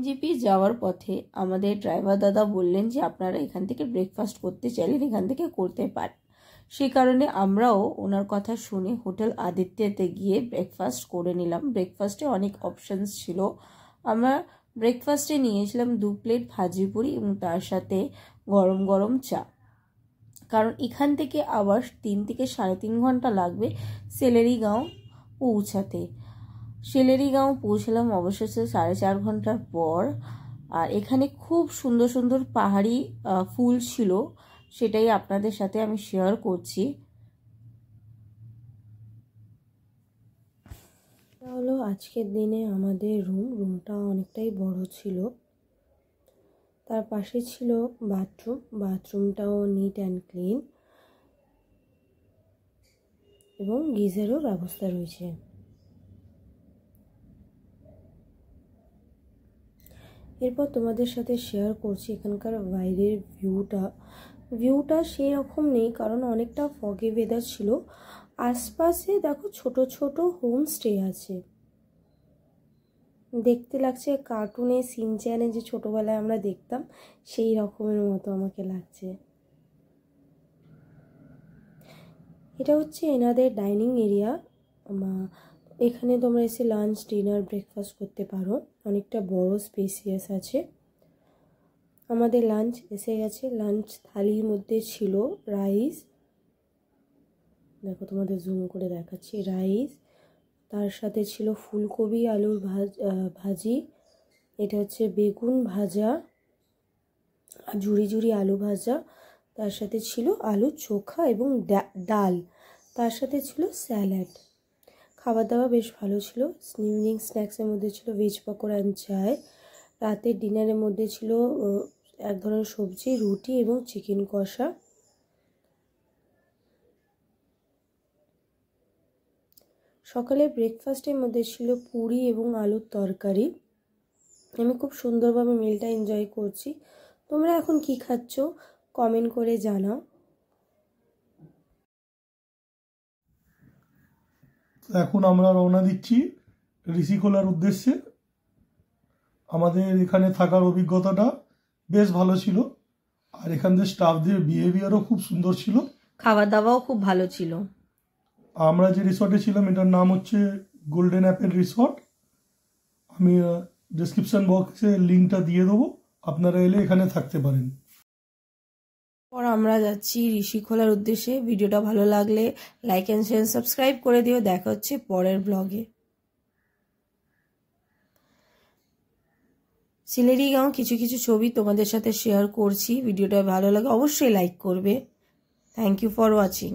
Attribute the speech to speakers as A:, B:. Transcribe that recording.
A: NJP যাওয়ার পথে আমাদের ড্রাইভার দাদা বললেন যে আপনারা এখান থেকে ব্রেকফাস্ট করতে চাইলেন এখান থেকে করতে পারেন। সেই কারণে আমরাও ওনার কথা শুনে হোটেল আদিত্যতে গিয়ে ব্রেকফাস্ট করে নিলাম। ব্রেকফাস্টে অনেক অপশানস ছিল। আমরা ব্রেকফাস্টে নিয়েছিলাম 2 প্লেট ভাজি পুরি এবং তার সাথে গরম গরম চা। কারণ এখান থেকে আবার 3 থেকে 3.5 ঘন্টা লাগবে সেলেরিগাঁও পৌঁছাতে। সেলেরিগাঁও পৌঁছলাম অবশেষে 4.5 ঘন্টার পর। আর এখানে খুব সুন্দর সুন্দর পাহাড়ি ফুল ছিল, সেটাই আপনাদের সাথে আমি শেয়ার করছি। এটা হলো আজকের দিনে আমাদের রুমটা অনেকটাই বড় ছিল। তার পাশে ছিল বাথরুমটাও নিট অ্যান্ড ক্লিন এবং গিজারও ব্যবস্থা রয়েছে। এরপর তোমাদের সাথে শেয়ার করছি এখানকার বাইরের ভিউটা সেই রকম নেই, কারণ অনেকটা ফগি ওয়েদার ছিল। আশপাশে দেখো ছোট ছোট হোমস্টে আছে, দেখতে লাগছে কার্টুনে সিনচ্যানে যে ছোটবেলায় আমরা দেখতাম সেই রকমের মতো আমাকে লাগছে। এটা হচ্ছে এনাদের ডাইনিং এরিয়া। এখানে তোমরা এসে লাঞ্চ, ডিনার, ব্রেকফাস্ট করতে পারো। অনেকটা বড় স্পেসিয়াস আছে। আমাদের লাঞ্চ এসে গেছে। লাঞ্চ থালির মধ্যে ছিল রাইস, দেখো তোমাদের জুম করে দেখাচ্ছি, রাইস, তার সাথে ছিল ফুলকপি আলুর ভাজি, এটা হচ্ছে বেগুন ভাজা, ঝুরি ঝুরি আলু ভাজা, তার সাথে ছিল আলু চোখা এবং ডাল, তার সাথে ছিল স্যালাড। খাবার দাবার বেশ ভালো ছিল। ইভিনিং স্ন্যাক্সের মধ্যে ছিল ভেজ পকোড়া অ্যান্ড চায়। রাতের ডিনারের মধ্যে ছিল এক ধরনের সবজি, রুটি এবং চিকেন কষা। সকালে ব্রেকফাস্টের মধ্যে ছিল পুরি এবং আলুর তরকারি। আমি খুব সুন্দরভাবে মিলটা এনজয় করছি। তোমরা এখন কি খাচ্ছ কমেন্ট করে জানাও।
B: এখন আমরা রওনা দিচ্ছি ঋষিখোলার উদ্দেশ্যে। আমাদের এখানে থাকার অভিজ্ঞতাটা বেশ ভালো ছিল, আর এখানদের স্টাফদের বিহেভিয়ারও খুব সুন্দর ছিল,
A: খাওয়া দাওয়াও খুব ভালো ছিল।
B: আমরা যে রিসর্টে ছিলাম এটার নাম হচ্ছে গোল্ডেন অ্যাপেল রিসর্ট। আমি ডেসক্রিপশন বক্সে লিঙ্কটা দিয়ে দেবো, আপনারা এলে এখানে থাকতে পারেন।
A: পর আমরা যাচ্ছি ঋষিখোলার উদ্দেশ্যে। ভিডিওটা ভালো লাগলে লাইক অ্যান্ড শেয়ার সাবস্ক্রাইব করে দিও। দেখা হচ্ছে পরের ব্লগে। সিলেরিগাঁও কিছু কিছু ছবি তোমাদের সাথে শেয়ার করছি। ভিডিওটা ভালো লাগে অবশ্যই লাইক করবে। Thank you for watching.